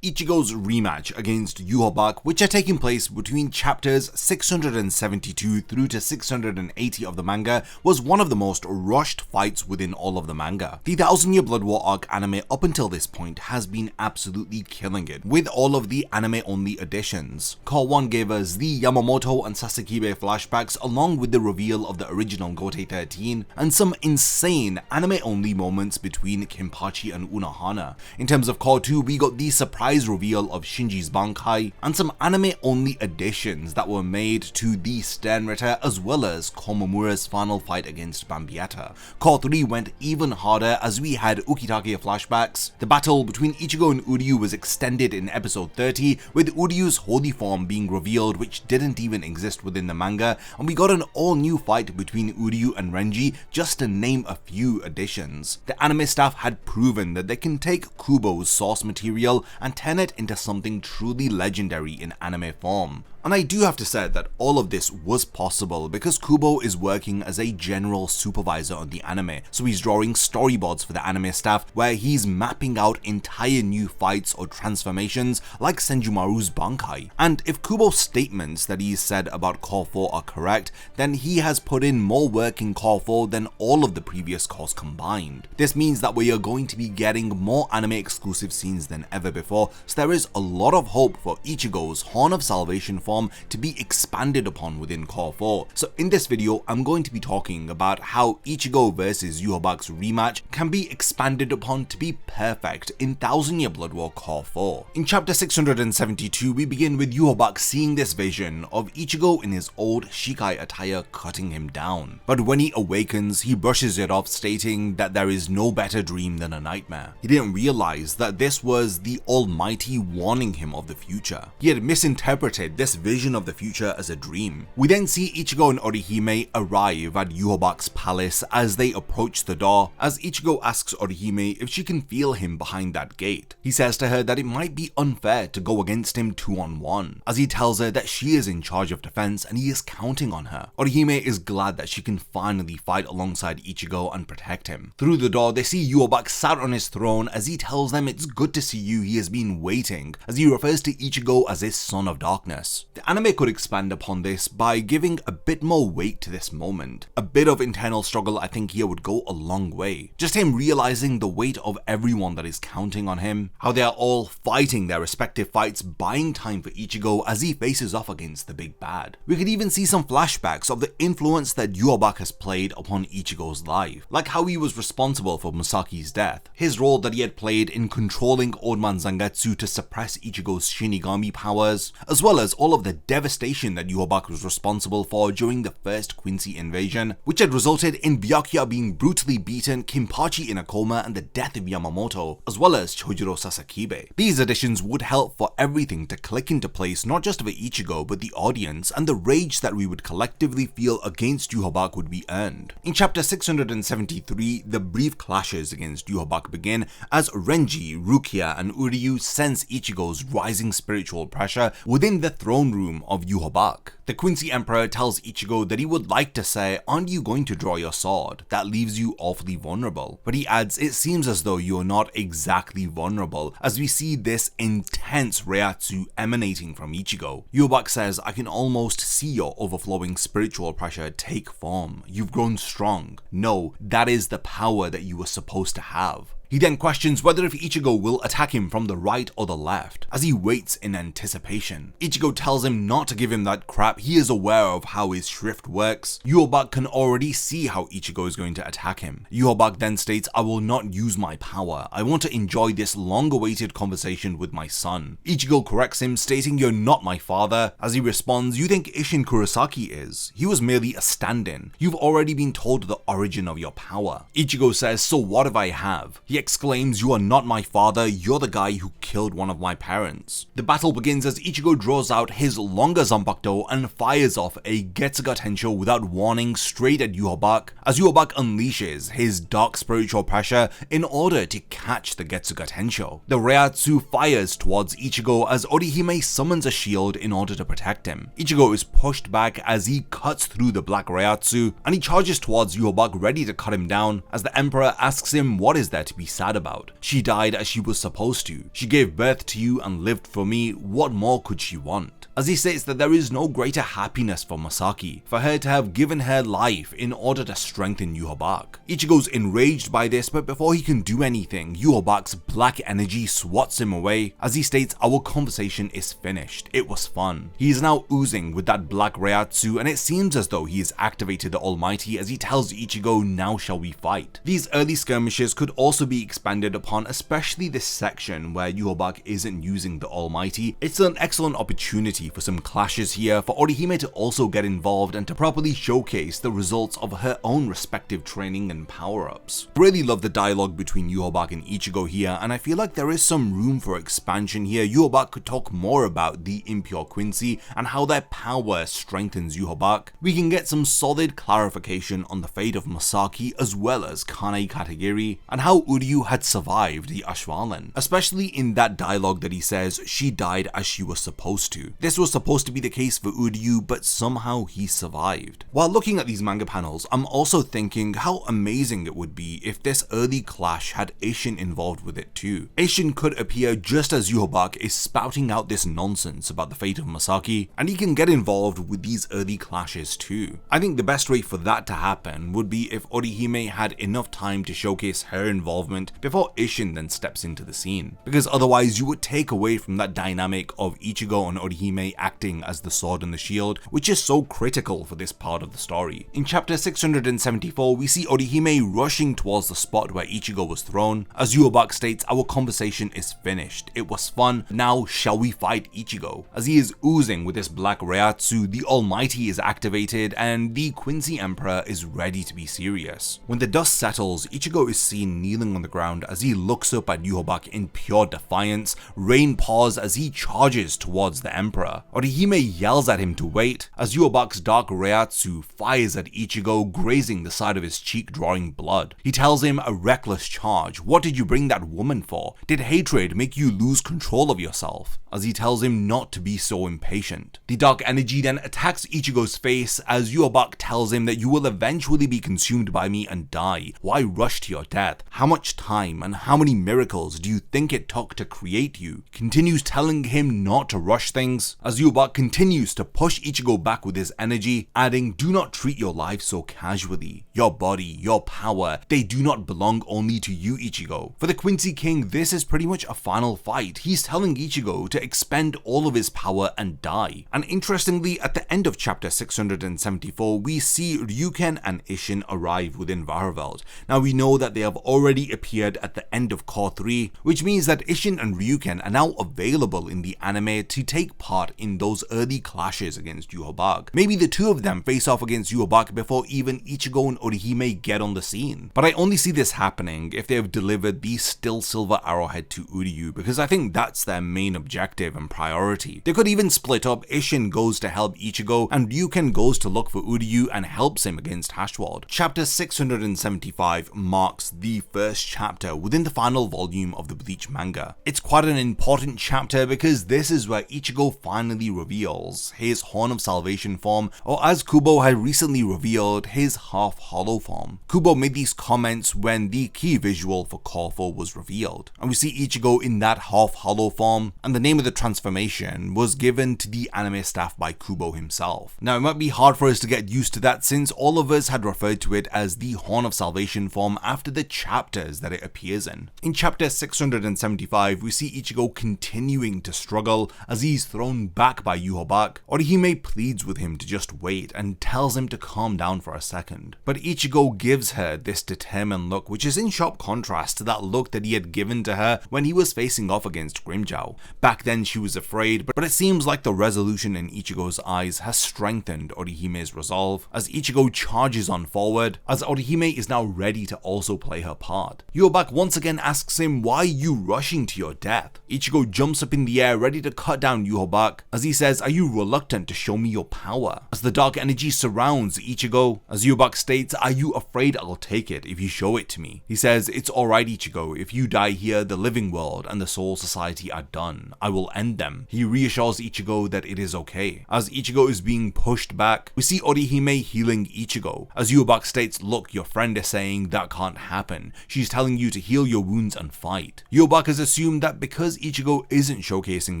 Ichigo's rematch against Yhwach, which are taking place between chapters 672 through to 680 of the manga, was one of the most rushed fights within all of the manga. The 1000-Year Blood War arc anime up until this point has been absolutely killing it, with all of the anime-only additions. Cour 1 gave us the Yamamoto and Sasakibe flashbacks along with the reveal of the original Gote 13, and some insane anime-only moments between Kenpachi and Unohana. In terms of Cour 2, we got the surprise reveal of Shinji's Bankai, and some anime-only additions that were made to the Sternritter, as well as Komamura's final fight against Bambietta. Cour 3 went even harder as we had Ukitake flashbacks. The battle between Ichigo and Uryu was extended in episode 30, with Uryu's holy form being revealed, which didn't even exist within the manga, and we got an all-new fight between Uryu and Renji, just to name a few additions. The anime staff had proven that they can take Kubo's source material and turn it into something truly legendary in anime form. And I do have to say that all of this was possible because Kubo is working as a general supervisor on the anime, so he's drawing storyboards for the anime staff where he's mapping out entire new fights or transformations like Senjumaru's Bankai. And if Kubo's statements that he said about Cour 4 are correct, then he has put in more work in Cour 4 than all of the previous cours combined. This means that we are going to be getting more anime exclusive scenes than ever before, so there is a lot of hope for Ichigo's Horn of Salvation form to be expanded upon within Cour 4. So in this video, I'm going to be talking about how Ichigo vs Yhwach's rematch can be expanded upon to be perfect in 1000-Year Blood War Cour 4. In chapter 672, we begin with Yhwach seeing this vision of Ichigo in his old Shikai attire cutting him down. But when he awakens, he brushes it off, stating that there is no better dream than a nightmare. He didn't realize that this was the Almighty warning him of the future. He had misinterpreted this vision of the future as a dream. We then see Ichigo and Orihime arrive at Yhwach's palace as they approach the door, as Ichigo asks Orihime if she can feel him behind that gate. He says to her that it might be unfair to go against him 2-on-1, as he tells her that she is in charge of defense and he is counting on her. Orihime is glad that she can finally fight alongside Ichigo and protect him. Through the door, they see Yhwach sat on his throne as he tells them it's good to see you, he has been waiting, as he refers to Ichigo as his son of darkness. The anime could expand upon this by giving a bit more weight to this moment. A bit of internal struggle I think here would go a long way. Just him realizing the weight of everyone that is counting on him, how they are all fighting their respective fights, buying time for Ichigo as he faces off against the big bad. We could even see some flashbacks of the influence that Yhwach has played upon Ichigo's life, like how he was responsible for Musaki's death, his role that he had played in controlling Old Man Zangetsu to suppress Ichigo's Shinigami powers, as well as all of the devastation that Yhwach was responsible for during the first Quincy invasion, which had resulted in Byakuya being brutally beaten, Kenpachi in a coma, and the death of Yamamoto, as well as Chojuro Sasakibe. These additions would help for everything to click into place, not just for Ichigo but the audience, and the rage that we would collectively feel against Yhwach would be earned. In chapter 673, the brief clashes against Yhwach begin as Renji, Rukia, and Uryu sense Ichigo's rising spiritual pressure within the throne room of Yhwach. The Quincy Emperor tells Ichigo that he would like to say, "Aren't you going to draw your sword? That leaves you awfully vulnerable." But he adds, "It seems as though you are not exactly vulnerable," as we see this intense Reiatsu emanating from Ichigo. Yhwach says, "I can almost see your overflowing spiritual pressure take form. You've grown strong. No, that is the power that you were supposed to have." He then questions whether if Ichigo will attack him from the right or the left, as he waits in anticipation. Ichigo tells him not to give him that crap, he is aware of how his shrift works. Yhwach can already see how Ichigo is going to attack him. Yhwach then states, "I will not use my power, I want to enjoy this long-awaited conversation with my son." Ichigo corrects him, stating, "You're not my father." As he responds, "You think Isshin Kurosaki is? He was merely a stand-in. You've already been told the origin of your power." Ichigo says, "So what if I have?" He exclaims, "You are not my father, you're the guy who killed one of my parents." The battle begins as Ichigo draws out his longer Zanpakuto and fires off a Getsuga Tensho without warning straight at Yhwach, as Yhwach unleashes his dark spiritual pressure in order to catch the Getsuga Tensho. The Reiatsu fires towards Ichigo as Orihime summons a shield in order to protect him. Ichigo is pushed back as he cuts through the black Reiatsu, and he charges towards Yhwach ready to cut him down, as the Emperor asks him what is there to be sad about. She died as she was supposed to. She gave birth to you and lived for me. What more could she want? As he states that there is no greater happiness for Masaki, for her to have given her life in order to strengthen Yhwach. Ichigo's enraged by this, but before he can do anything, Yhwach's black energy swats him away. As he states, our conversation is finished. It was fun. He is now oozing with that black Reiatsu, and it seems as though he has activated the Almighty as he tells Ichigo, now shall we fight. These early skirmishes could also be expanded upon, especially this section where Yhwach isn't using the Almighty. It's an excellent opportunity for some clashes here, for Orihime to also get involved and to properly showcase the results of her own respective training and power-ups. Really love the dialogue between Yhwach and Ichigo here, and I feel like there is some room for expansion here. Yhwach could talk more about the impure Quincy and how their power strengthens Yhwach. We can get some solid clarification on the fate of Masaki as well as Kane Katagiri and how Uryu had survived the Ashvalan, especially in that dialogue that he says she died as she was supposed to. This was supposed to be the case for Uryu, but somehow he survived. While looking at these manga panels, I'm also thinking how amazing it would be if this early clash had Isshin involved with it too. Isshin could appear just as Yhwach is spouting out this nonsense about the fate of Masaki, and he can get involved with these early clashes too. I think the best way for that to happen would be if Orihime had enough time to showcase her involvement before Isshin then steps into the scene, because otherwise you would take away from that dynamic of Ichigo and Orihime acting as the sword and the shield, which is so critical for this part of the story. In chapter 674, we see Orihime rushing towards the spot where Ichigo was thrown. As Yhwach states, our conversation is finished. It was fun. Now shall we fight Ichigo? As he is oozing with this black Reiatsu, the Almighty is activated and the Quincy Emperor is ready to be serious. When the dust settles, Ichigo is seen kneeling on the ground as he looks up at Yhwach in pure defiance. Rain pours as he charges towards the Emperor. Orihime yells at him to wait as Yhwach's dark Reiatsu fires at Ichigo, grazing the side of his cheek, drawing blood. He tells him a reckless charge. What did you bring that woman for? Did hatred make you lose control of yourself? As he tells him not to be so impatient. The dark energy then attacks Ichigo's face as Yhwach tells him that you will eventually be consumed by me and die. Why rush to your death? How much time and how many miracles do you think it took to create you? Continues telling him not to rush things as Yhwach continues to push Ichigo back with his energy, adding, do not treat your life so casually. Your body, your power, they do not belong only to you, Ichigo. For the Quincy King, this is pretty much a final fight. He's telling Ichigo to expend all of his power and die. And interestingly, at the end of chapter 674, we see Ryūken and Isshin arrive within Varaveld. Now we know that they have already appeared at the end of Core 3, which means that Isshin and Ryūken are now available in the anime to take part in those early clashes against Yhwach. Maybe the two of them face off against Yhwach before even Ichigo and Orihime get on the scene. But I only see this happening if they have delivered the still silver arrowhead to Uryu, because I think that's their main objective and priority. They could even split up. Isshin goes to help Ichigo and Ryūken goes to look for Uryu and helps him against Hashwald. Chapter 675 marks the first chapter within the final volume of the Bleach manga. It's quite an important chapter because this is where Ichigo finally reveals his Horn of Salvation form, or as Kubo had recently revealed, his half-hollow form. Kubo made these comments when the key visual for Core 4 was revealed, and we see Ichigo in that half-hollow form, and the name of the transformation was given to the anime staff by Kubo himself. Now it might be hard for us to get used to that since all of us had referred to it as the Horn of Salvation form after the chapters that it appears in. In chapter 675, we see Ichigo continuing to struggle as he's thrown back by Yhwach. Orihime pleads with him to just wait and tells him to calm down for a second. But Ichigo gives her this determined look, which is in sharp contrast to that look that he had given to her when he was facing off against Grimmjow. Back then she was afraid, but it seems like the resolution in Ichigo's eyes has strengthened Orihime's resolve as Ichigo charges on forward, as Orihime is now ready to also play her part. Yhwach once again asks him, why are you rushing to your death? Ichigo jumps up in the air ready to cut down Yhwach as he says, are you reluctant to show me your power? As the dark energy surrounds Ichigo, as Yhwach states, are you afraid I'll take it if you show it to me? He says, it's alright Ichigo, if you die here, the living world and the soul society are done. I will end them. He reassures Ichigo that it is okay. As Ichigo is being pushed back, we see Orihime healing Ichigo. As Yhwach states, look, your friend is saying that can't happen. She's telling you to heal your wounds and fight. Yhwach has assumed that because Ichigo isn't showcasing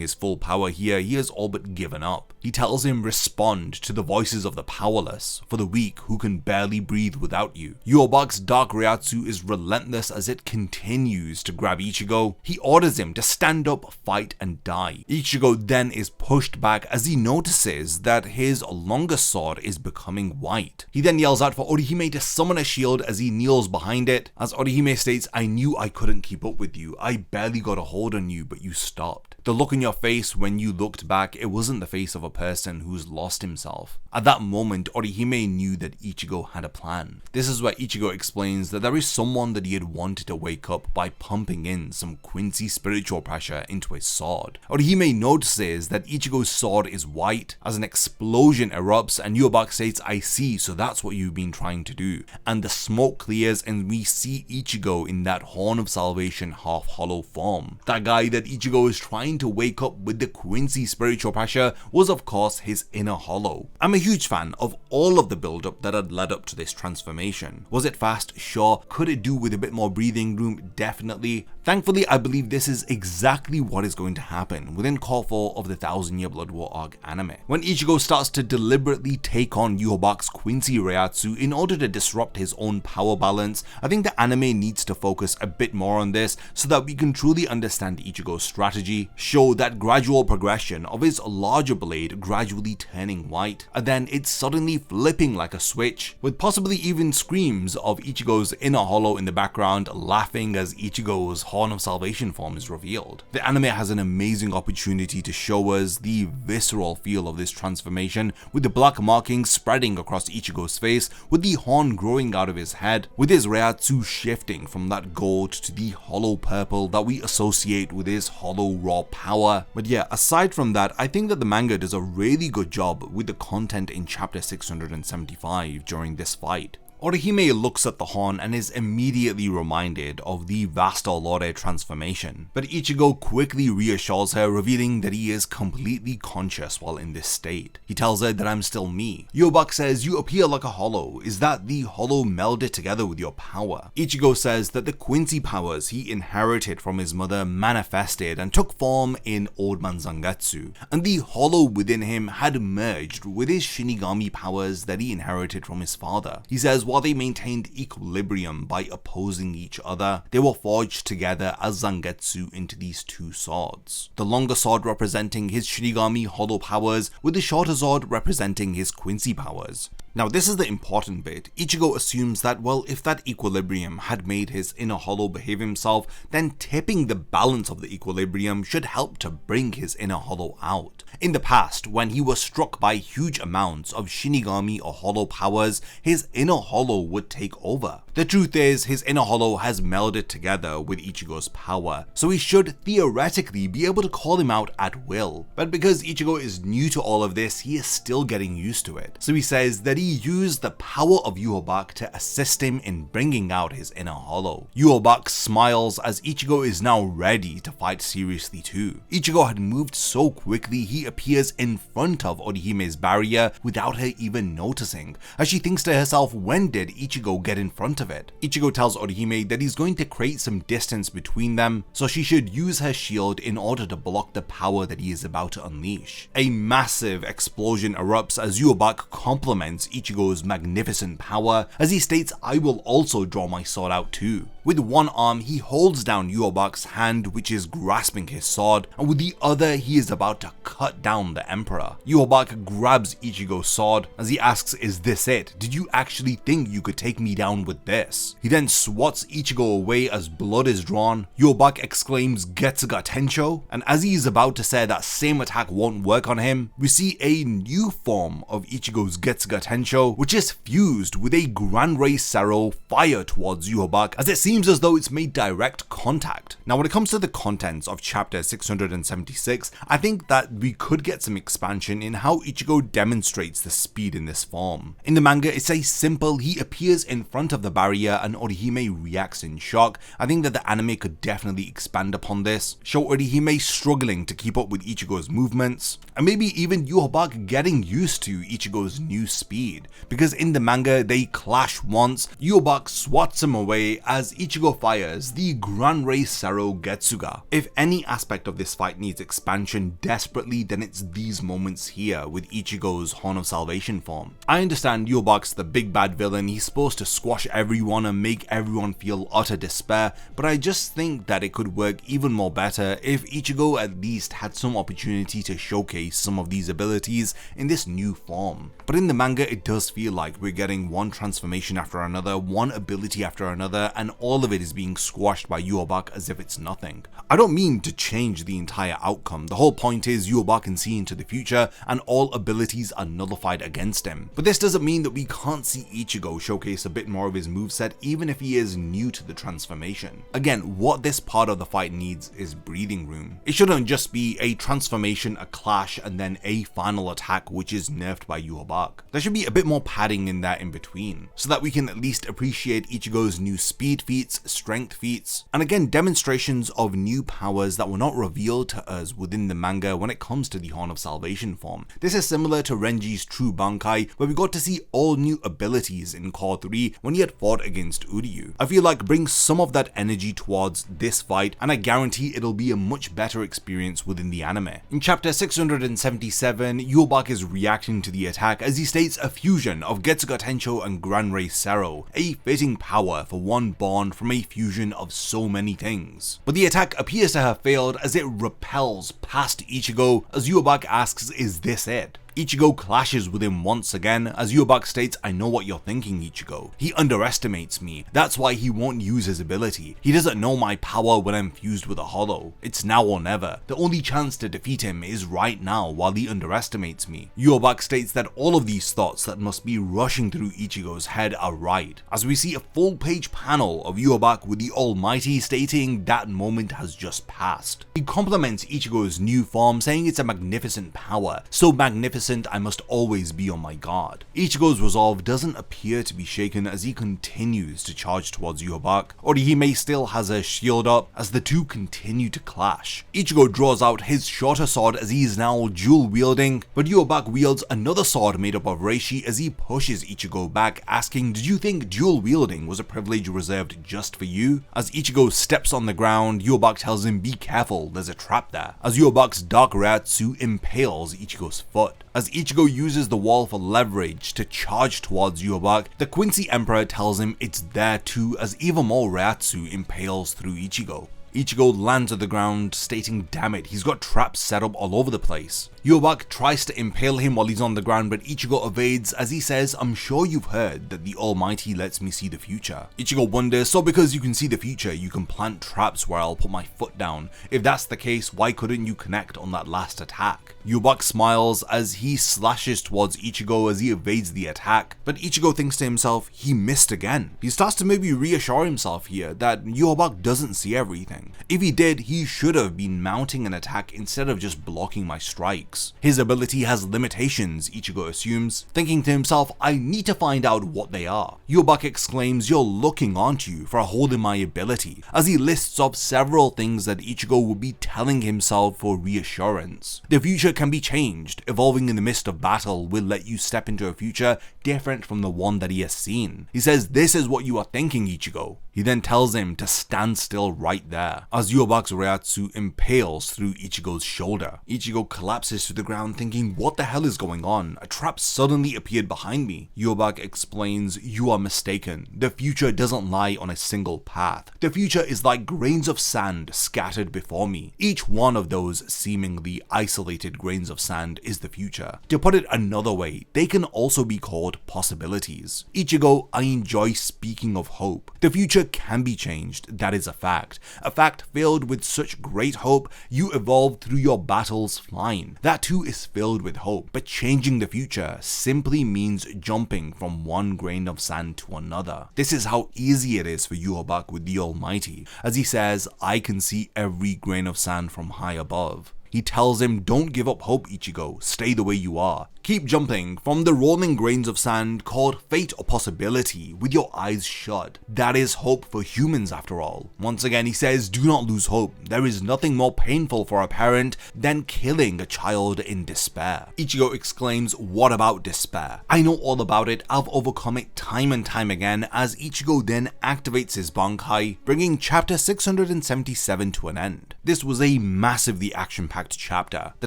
his full power here, he has all but given up. He tells him respond to the voices of the powerless, for the weak who can barely breathe without you. Yhwach's dark Reiatsu is relentless as it continues to grab Ichigo. He orders him to stand up, fight and die. Ichigo then is pushed back as he notices that his longest sword is becoming white. He then yells out for Orihime to summon a shield as he kneels behind it. As Orihime states, "I knew I couldn't keep up with you. I barely got a hold on you, but you stopped. The look on your face when you looked back, it wasn't the face of a person who's lost himself." At that moment, Orihime knew that Ichigo had a plan. This is where Ichigo explains that there is someone that he had wanted to wake up by pumping in some Quincy spiritual pressure into his sword. Orihime notices that Ichigo's sword is white as an explosion erupts, and Yhwach states, "I see, so that's what you've been trying to do." And the smoke clears and we see Ichigo in that Horn of Salvation half hollow form. That guy that Ichigo is trying to wake up with the Quincy spiritual pressure was of course his inner hollow. I'm a huge fan of all of the build up that had led up to this transformation. Was it fast? Sure. Could it do with a bit more breathing room? Definitely. Thankfully, I believe this is exactly what is going to happen within Core 4 of the 1000-Year Blood War arc anime. When Ichigo starts to deliberately take on Yhwach's Quincy Reiatsu in order to disrupt his own power balance, I think the anime needs to focus a bit more on this so that we can truly understand Ichigo's strategy, show that gradual progression of his larger blade gradually turning white, and then it's suddenly flipping like a switch, with possibly even screams of Ichigo's inner hollow in the background laughing as Ichigo's Horn of Salvation form is revealed. The anime has an amazing opportunity to show us the visceral feel of this transformation, with the black markings spreading across Ichigo's face, with the horn growing out of his head, with his Reiatsu shifting from that gold to the hollow purple that we associate with his hollow raw power. But yeah, aside from that, I think that the manga does a really good job with the content in chapter 675 during this fight. Orihime looks at the horn and is immediately reminded of the Vastor Lore transformation, but Ichigo quickly reassures her, revealing that he is completely conscious while in this state. He tells her that "I'm still me." Yhwach says, "You appear like a hollow. Is that the hollow melded together with your power?" Ichigo says that the Quincy powers he inherited from his mother manifested and took form in Old Man Zangetsu, and the hollow within him had merged with his Shinigami powers that he inherited from his father. He says while they maintained equilibrium by opposing each other, they were forged together as Zangetsu into these two swords. The longer sword representing his Shinigami hollow powers, with the shorter sword representing his Quincy powers. Now this is the important bit. Ichigo assumes that, well, if that equilibrium had made his inner hollow behave himself, then tipping the balance of the equilibrium should help to bring his inner hollow out. In the past, when he was struck by huge amounts of Shinigami or hollow powers, his inner hollow would take over. The truth is, his inner hollow has melded together with Ichigo's power, so he should theoretically be able to call him out at will. But because Ichigo is new to all of this, he is still getting used to it. So he says that he used the power of Yhwach to assist him in bringing out his inner hollow. Yhwach smiles as Ichigo is now ready to fight seriously too. Ichigo had moved so quickly he appears in front of Orihime's barrier without her even noticing, as she thinks to herself, when did Ichigo get in front of it? Ichigo tells Orihime that he's going to create some distance between them, so she should use her shield in order to block the power that he is about to unleash. A massive explosion erupts as Yhwach compliments Ichigo's magnificent power, as he states, "I will also draw my sword out too." With one arm, he holds down Yhwach's hand, which is grasping his sword, and with the other, he is about to cut down the Emperor. Yhwach grabs Ichigo's sword as he asks, "Is this it? Did you actually think you could take me down with this?" He then swats Ichigo away as blood is drawn. Yhwach exclaims, "Getsuga Tensho," and as he is about to say that same attack won't work on him, we see a new form of Ichigo's Getsuga Tensho, which is fused with a Grand Ray Cero fire towards Yhwach, as it seems as though it's made direct contact. Now when it comes to the contents of chapter 676, I think that we we could get some expansion in how Ichigo demonstrates the speed in this form. In the manga, it's a simple, he appears in front of the barrier and Orihime reacts in shock. I think that the anime could definitely expand upon this, show Orihime struggling to keep up with Ichigo's movements, and maybe even Yhwach getting used to Ichigo's new speed, because in the manga they clash once, Yhwach swats him away as Ichigo fires the Gran Rei Cero Getsuga. If any aspect of this fight needs expansion desperately, then it's these moments here with Ichigo's Horn of Salvation form. I understand Yhwach's the big bad villain, he's supposed to squash everyone and make everyone feel utter despair, but I just think that it could work even more better if Ichigo at least had some opportunity to showcase some of these abilities in this new form. But in the manga it does feel like we're getting one transformation after another, one ability after another, and all of it is being squashed by Yhwach as if it's nothing. I don't mean to change the entire outcome, the whole point is Yhwach can see into the future and all abilities are nullified against him. But this doesn't mean that we can't see Ichigo showcase a bit more of his moveset even if he is new to the transformation. Again, what this part of the fight needs is breathing room. It shouldn't just be a transformation, a clash, and then a final attack which is nerfed by Yhwach. There should be a bit more padding in that in between, so that we can at least appreciate Ichigo's new speed feats, strength feats, and again demonstrations of new powers that were not revealed to us within the manga when it comes to the Horn of Salvation form. This is similar to Renji's true Bankai, where we got to see all new abilities in Core 3 when he had fought against Uryu. I feel like bring some of that energy towards this fight, and I guarantee it'll be a much better experience within the anime. In chapter 677, Yhwach is reacting to the attack as he states a fusion of Getsuga Tensho and Gran Rei Cero, a fitting power for one born from a fusion of so many things. But the attack appears to have failed as it repels past Ichigo as Yhwach asks, is this it? Ichigo clashes with him once again as Yhwach states, I know what you're thinking, Ichigo. He underestimates me, that's why he won't use his ability. He doesn't know my power when I'm fused with a hollow. It's now or never. The only chance to defeat him is right now while he underestimates me. Yhwach states that all of these thoughts that must be rushing through Ichigo's head are right, as we see a full page panel of Yhwach with the Almighty stating that moment has just passed. He compliments Ichigo's new form, saying it's a magnificent power, so magnificent I must always be on my guard. Ichigo's resolve doesn't appear to be shaken as he continues to charge towards Yhwach. Orihime still has her shield up as the two continue to clash. Ichigo draws out his shorter sword as he is now dual wielding, but Yhwach wields another sword made up of reishi as he pushes Ichigo back, asking, did you think dual wielding was a privilege reserved just for you? As Ichigo steps on the ground, Yhwach tells him, be careful, there's a trap there, as Yhwach's dark Reiatsu impales Ichigo's foot. As Ichigo uses the wall for leverage to charge towards Yhwach, the Quincy Emperor tells him it's there too as even more Reiatsu impales through Ichigo. Ichigo lands on the ground, stating, damn it, he's got traps set up all over the place. Yhwach tries to impale him while he's on the ground, but Ichigo evades as he says, I'm sure you've heard that the Almighty lets me see the future. Ichigo wonders, so because you can see the future, you can plant traps where I'll put my foot down. If that's the case, why couldn't you connect on that last attack? Yhwach smiles as he slashes towards Ichigo as he evades the attack, but Ichigo thinks to himself, he missed again. He starts to maybe reassure himself here that Yhwach doesn't see everything. If he did, he should have been mounting an attack instead of just blocking my strikes. His ability has limitations, Ichigo assumes, thinking to himself, I need to find out what they are. Yhwach exclaims, you're looking, aren't you, for holding my ability, as he lists off several things that Ichigo would be telling himself for reassurance. The future can be changed. Evolving in the midst of battle will let you step into a future different from the one that he has seen. He says, this is what you are thinking, Ichigo. He then tells him to stand still right there, as Yhwach's Reiatsu impales through Ichigo's shoulder. Ichigo collapses to the ground thinking, what the hell is going on? A trap suddenly appeared behind me. Yhwach explains, you are mistaken. The future doesn't lie on a single path. The future is like grains of sand scattered before me. Each one of those seemingly isolated grains of sand is the future. To put it another way, they can also be called possibilities. Ichigo, I enjoy speaking of hope. The future can be changed, that is a fact. A fact filled with such great hope, you evolve through your battles fine. That too is filled with hope, but changing the future simply means jumping from one grain of sand to another. This is how easy it is for Yhwach with the Almighty, as he says, I can see every grain of sand from high above. He tells him, "Don't give up hope, Ichigo, stay the way you are. Keep jumping from the rolling grains of sand called fate or possibility with your eyes shut. That is hope for humans after all." Once again he says, "Do not lose hope. There is nothing more painful for a parent than killing a child in despair." Ichigo exclaims, "What about despair? I know all about it. I've overcome it time and time again," as Ichigo then activates his Bankai, bringing chapter 677 to an end. This was a massively action-packed chapter. The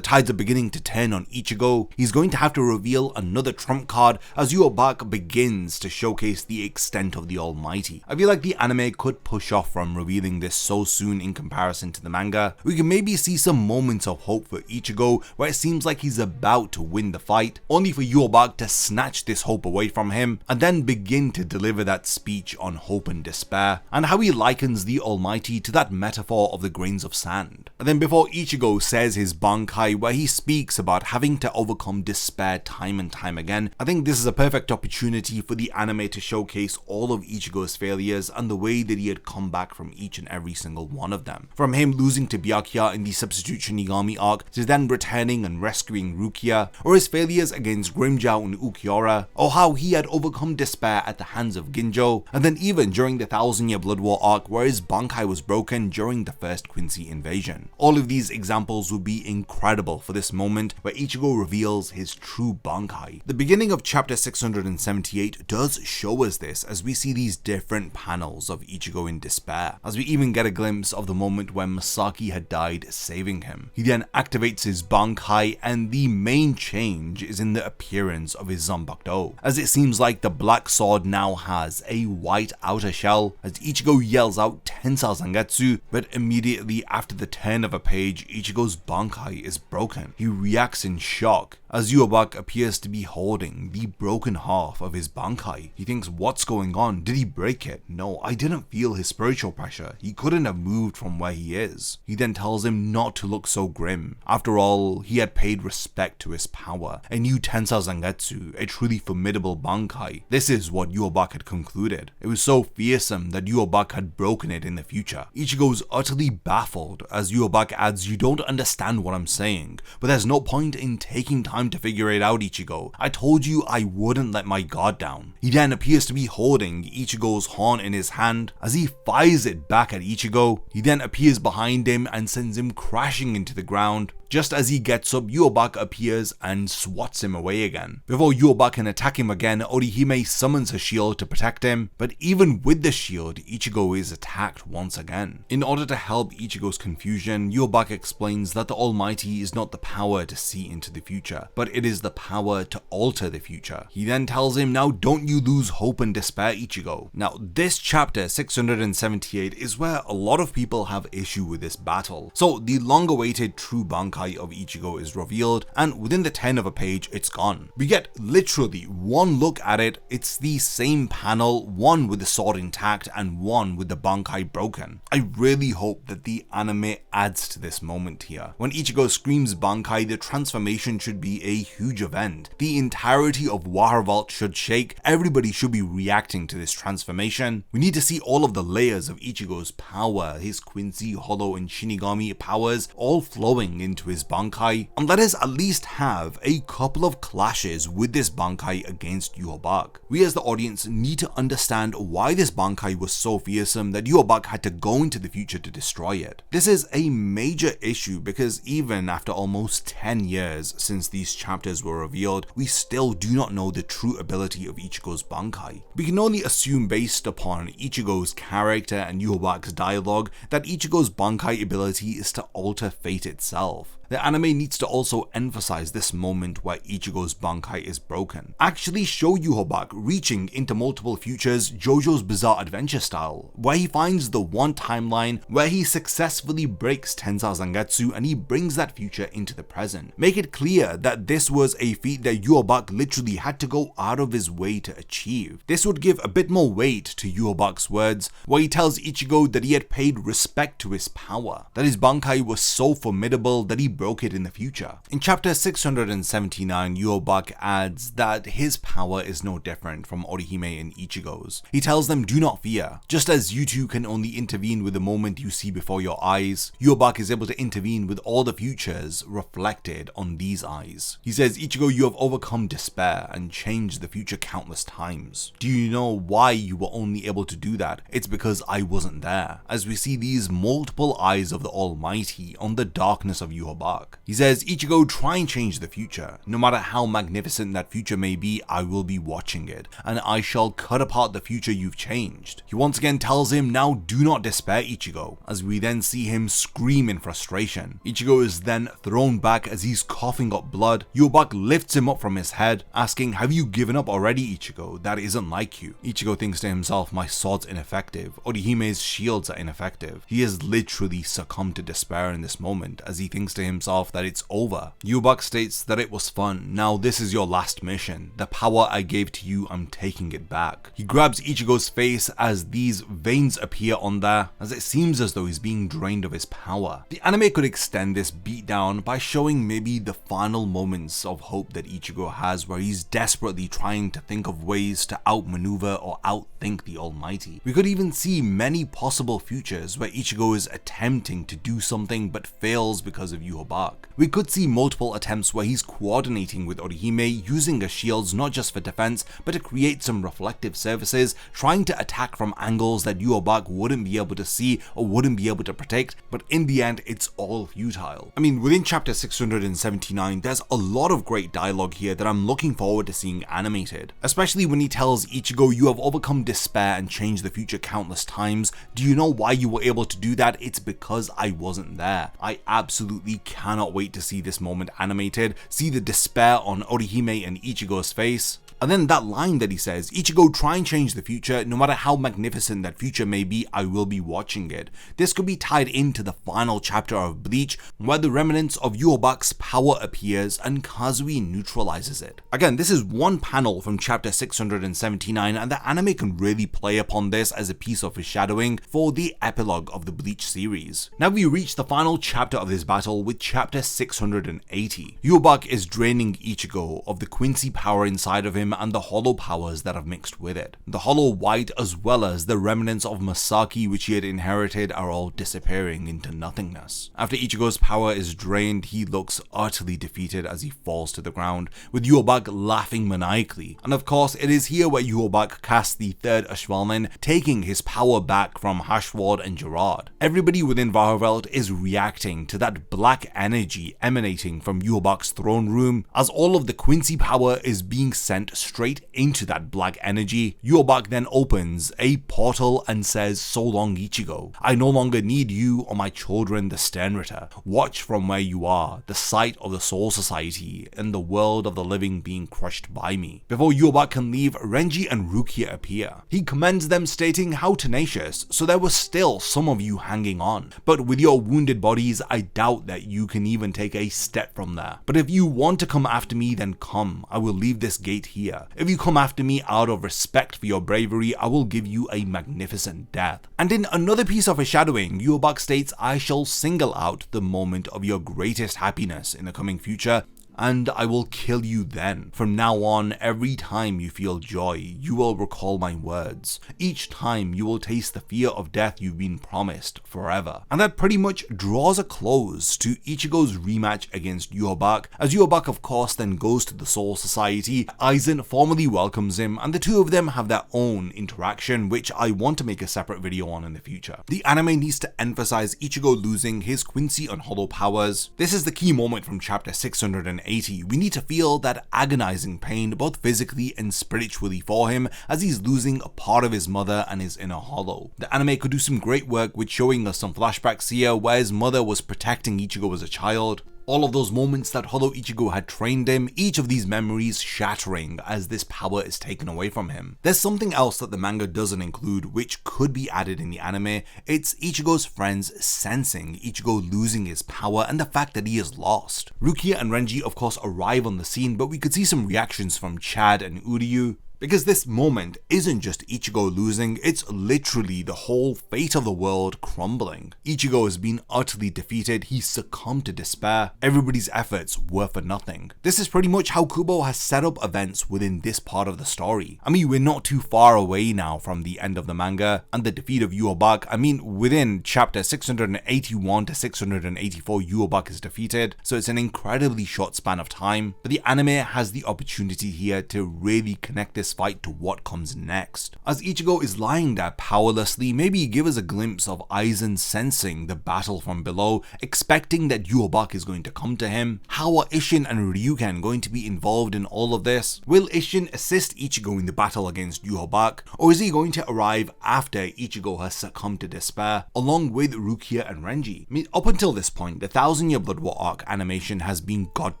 tides are beginning to turn on Ichigo. He's going to have to reveal another trump card as Yhwach begins to showcase the extent of the Almighty. I feel like the anime could push off from revealing this so soon in comparison to the manga. We can maybe see some moments of hope for Ichigo where it seems like he's about to win the fight, only for Yhwach to snatch this hope away from him and then begin to deliver that speech on hope and despair, and how he likens the Almighty to that metaphor of the grains of sand. And then before Ichigo says his Bankai where he speaks about having to overcome despair time and time again, I think this is a perfect opportunity for the anime to showcase all of Ichigo's failures and the way that he had come back from each and every single one of them. From him losing to Byakuya in the Substitute Shinigami arc, to then returning and rescuing Rukia, or his failures against Grimmjow and Ukiura, or how he had overcome despair at the hands of Ginjo, and then even during the 1000-year Blood War arc where his Bankai was broken during the first Quincy invasion. All of these examples would be incredible for this moment where Ichigo reveals his true Bankai. The beginning of chapter 678 does show us this, as we see these different panels of Ichigo in despair, as we even get a glimpse of the moment when Masaki had died saving him. He then activates his Bankai, and the main change is in the appearance of his Zanbakudo, as it seems like the black sword now has a white outer shell, as Ichigo yells out Tensai Zangetsu, but immediately after the turn of a page, Ichigo's Bankai is broken. He reacts in shock, as Yhwach appears to be holding the broken half of his Bankai. He thinks, what's going on? Did he break it? No, I didn't feel his spiritual pressure. He couldn't have moved from where he is. He then tells him not to look so grim. After all, he had paid respect to his power, a new Tensai Zangetsu, a truly formidable Bankai. This is what Yhwach had concluded. It was so fearsome that Yhwach had broken it in the future. Ichigo's utterly baffled as Yhwach adds, "You don't understand what I'm saying, but there's no point in taking time to figure it out, Ichigo. I told you I wouldn't let my guard down." He then appears to be holding Ichigo's horn in his hand as he fires it back at Ichigo. He then appears behind him and sends him crashing into the ground. Just as he gets up, Yhwach appears and swats him away again. Before Yhwach can attack him again, Orihime summons her shield to protect him, but even with the shield, Ichigo is attacked once again. In order to help Ichigo's confusion, Yhwach explains that the Almighty is not the power to see into the future, but it is the power to alter the future. He then tells him, "Now don't you lose hope and despair, Ichigo." Now this chapter 678 is where a lot of people have issue with this battle. So the long-awaited true Bankai of Ichigo is revealed, and within the 10 of a page it's gone. We get literally one look at it. It's the same panel, one with the sword intact and one with the Bankai broken. I really hope that the anime adds to this moment here. When Ichigo screams Bankai, the transformation should be a huge event. The entirety of Watervault should shake. Everybody should be reacting to this transformation. We need to see all of the layers of Ichigo's power, his Quincy, Hollow and Shinigami powers all flowing into his Bankai, and let us at least have a couple of clashes with this Bankai against Yhwach. We as the audience need to understand why this Bankai was so fearsome that Yhwach had to go into the future to destroy it. This is a major issue because even after almost 10 years since these chapters were revealed, we still do not know the true ability of Ichigo's Bankai. We can only assume based upon Ichigo's character and Yhwach's dialogue that Ichigo's Bankai ability is to alter fate itself. The anime needs to also emphasize this moment where Ichigo's Bankai is broken. Actually show Yhwach reaching into multiple futures JoJo's Bizarre Adventure style, where he finds the one timeline where he successfully breaks Tensai Zangetsu and he brings that future into the present. Make it clear that this was a feat that Yhwach literally had to go out of his way to achieve. This would give a bit more weight to Yhwach's words, where he tells Ichigo that he had paid respect to his power, that his Bankai was so formidable that he broke it in the future. In chapter 679, Yhwach adds that his power is no different from Orihime and Ichigo's. He tells them, do not fear. Just as you two can only intervene with the moment you see before your eyes, Yhwach is able to intervene with all the futures reflected on these eyes. He says, Ichigo, you have overcome despair and changed the future countless times. Do you know why you were only able to do that? It's because I wasn't there. As we see these multiple eyes of the Almighty on the darkness of Yhwach. He says, Ichigo, try and change the future. No matter how magnificent that future may be, I will be watching it, and I shall cut apart the future you've changed. He once again tells him, now do not despair, Ichigo, as we then see him scream in frustration. Ichigo is then thrown back as he's coughing up blood. Yhwach lifts him up from his head, asking, have you given up already, Ichigo? That isn't like you. Ichigo thinks to himself, my sword's ineffective. Orihime's shields are ineffective. He has literally succumbed to despair in this moment as he thinks to himself that it's over. Yhwach states that it was fun. Now this is your last mission. The power I gave to you, I'm taking it back. He grabs Ichigo's face as these veins appear on there, as it seems as though he's being drained of his power. The anime could extend this beatdown by showing maybe the final moments of hope that Ichigo has, where he's desperately trying to think of ways to outmaneuver or outthink the Almighty. We could even see many possible futures where Ichigo is attempting to do something but fails because of Yhwach. We could see multiple attempts where he's coordinating with Orihime, using her shields not just for defense but to create some reflective surfaces, trying to attack from angles that Yhwach wouldn't be able to see or wouldn't be able to protect, but in the end it's all futile. I mean, within chapter 679 there's a lot of great dialogue here that I'm looking forward to seeing animated, especially when he tells Ichigo, you have overcome despair and changed the future countless times. Do you know why you were able to do that? It's because I wasn't there. I absolutely cannot wait to see this moment animated, see the despair on Orihime and Ichigo's face. And then that line that he says, Ichigo, try and change the future. No matter how magnificent that future may be, I will be watching it. This could be tied into the final chapter of Bleach, where the remnants of Yhwach's power appears and Kazui neutralizes it. Again, this is one panel from chapter 679, and the anime can really play upon this as a piece of foreshadowing for the epilogue of the Bleach series. Now we reach the final chapter of this battle with chapter 680. Yhwach is draining Ichigo of the Quincy power inside of him and the hollow powers that have mixed with it. The hollow white as well as the remnants of Masaki which he had inherited are all disappearing into nothingness. After Ichigo's power is drained, he looks utterly defeated as he falls to the ground, with Yhwach laughing maniacally. And of course, it is here where Yhwach casts the third Ashwaunen, taking his power back from Hashward and Gerard. Everybody within Varavelt is reacting to that black energy emanating from Yhwach's throne room, as all of the Quincy power is being sent straight into that black energy. Yhwach then opens a portal and says, so long Ichigo, I no longer need you or my children the Sternritter. Watch from where you are, the site of the Soul Society and the world of the living being crushed by me. Before Yhwach can leave, Renji and Rukia appear. He commends them, stating how tenacious, so there was still some of you hanging on, but with your wounded bodies I doubt that you can even take a step from there. But if you want to come after me, then come. I will leave this gate here. If you come after me out of respect for your bravery, I will give you a magnificent death. And in another piece of foreshadowing, Yhwach states, I shall single out the moment of your greatest happiness in the coming future, and I will kill you then. From now on, every time you feel joy, you will recall my words. Each time you will taste the fear of death you've been promised forever. And that pretty much draws a close to Ichigo's rematch against Yhwach, as Yhwach of course then goes to the Soul Society. Aizen formally welcomes him, and the two of them have their own interaction, which I want to make a separate video on in the future. The anime needs to emphasize Ichigo losing his Quincy and Hollow powers. This is the key moment from chapter 680. We need to feel that agonizing pain both physically and spiritually for him as he's losing a part of his mother and his inner hollow. The anime could do some great work with showing us some flashbacks here where his mother was protecting Ichigo as a child. All of those moments that Hollow Ichigo had trained him, each of these memories shattering as this power is taken away from him. There's something else that the manga doesn't include which could be added in the anime. It's Ichigo's friends sensing Ichigo losing his power and the fact that he is lost. Rukia and Renji of course arrive on the scene, but we could see some reactions from Chad and Uryu. Because this moment isn't just Ichigo losing, it's literally the whole fate of the world crumbling. Ichigo has been utterly defeated, he's succumbed to despair, everybody's efforts were for nothing. This is pretty much how Kubo has set up events within this part of the story. I mean, we're not too far away now from the end of the manga and the defeat of Yhwach. I mean, within chapter 681 to 684, Yhwach is defeated, so it's an incredibly short span of time, but the anime has the opportunity here to really connect this fight to what comes next. As Ichigo is lying there powerlessly, maybe give us a glimpse of Aizen sensing the battle from below, expecting that Yhwach is going to come to him. How are Isshin and Ryūken going to be involved in all of this? Will Isshin assist Ichigo in the battle against Yhwach, or is he going to arrive after Ichigo has succumbed to despair, along with Rukia and Renji? I mean, up until this point, the 1000-year Blood War arc animation has been god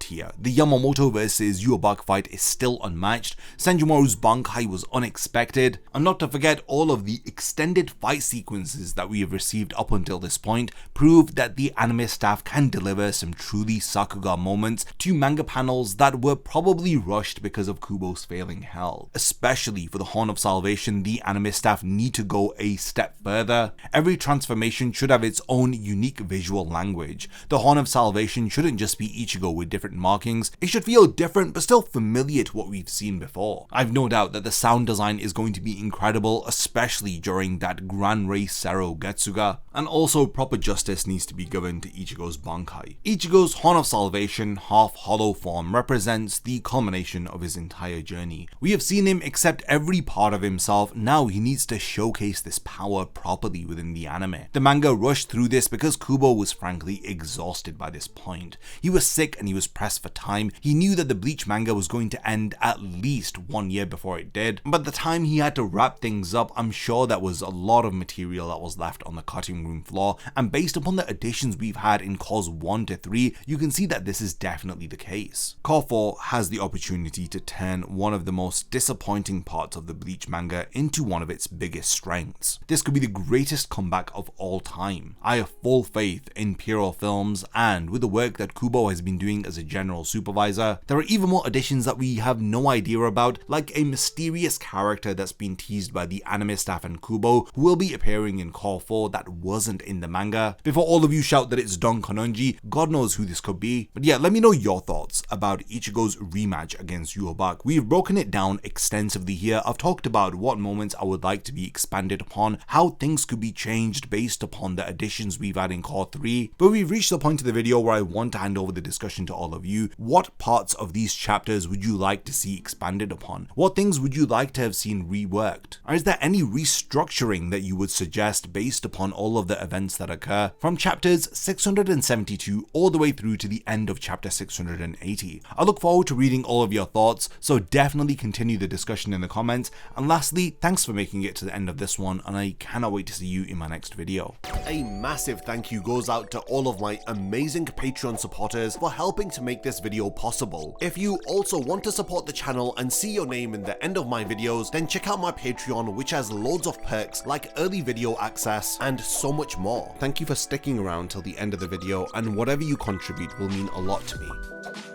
tier. The Yamamoto versus Yhwach fight is still unmatched, Senjumaru's Bankai was unexpected, and not to forget all of the extended fight sequences that we have received up until this point prove that the anime staff can deliver some truly Sakuga moments to manga panels that were probably rushed because of Kubo's failing health. Especially for the Horn of Salvation, the anime staff need to go a step further. Every transformation should have its own unique visual language. The Horn of Salvation shouldn't just be Ichigo with different markings, it should feel different but still familiar to what we've seen before. I've no doubt that the sound design is going to be incredible, especially during that Gran Rei Cero getsuga, and also proper justice needs to be given to Ichigo's Bankai. Ichigo's Horn of Salvation half-hollow form represents the culmination of his entire journey. We have seen him accept every part of himself, now he needs to showcase this power properly within the anime. The manga rushed through this because Kubo was frankly exhausted by this point. He was sick and he was pressed for time. He knew that the Bleach manga was going to end at least 1 year before it did, but the time he had to wrap things up, I'm sure that was a lot of material that was left on the cutting room floor, and based upon the additions we've had in cores 1 to 3, you can see that this is definitely the case. Core 4 has the opportunity to turn one of the most disappointing parts of the Bleach manga into one of its biggest strengths. This could be the greatest comeback of all time. I have full faith in Pierrot Films, and with the work that Kubo has been doing as a general supervisor, there are even more additions that we have no idea about, like a mysterious character that's been teased by the anime staff and Kubo who will be appearing in Core 4 that wasn't in the manga. Before all of you shout that it's Don Kanonji, God knows who this could be. But yeah, let me know your thoughts about Ichigo's rematch against Yhwach. We've broken it down extensively here. I've talked about what moments I would like to be expanded upon, how things could be changed based upon the additions we've had in Core 3, but we've reached the point of the video where I want to hand over the discussion to all of you. What parts of these chapters would you like to see expanded upon? What things would you like to have seen reworked? Or is there any restructuring that you would suggest based upon all of the events that occur from chapters 672 all the way through to the end of chapter 680? I look forward to reading all of your thoughts, so definitely continue the discussion in the comments. And lastly, thanks for making it to the end of this one, and I cannot wait to see you in my next video. A massive thank you goes out to all of my amazing Patreon supporters for helping to make this video possible. If you also want to support the channel and see your name in the end of my videos, then check out my Patreon, which has loads of perks like early video access and so much more. Thank you for sticking around till the end of the video, and whatever you contribute will mean a lot to me.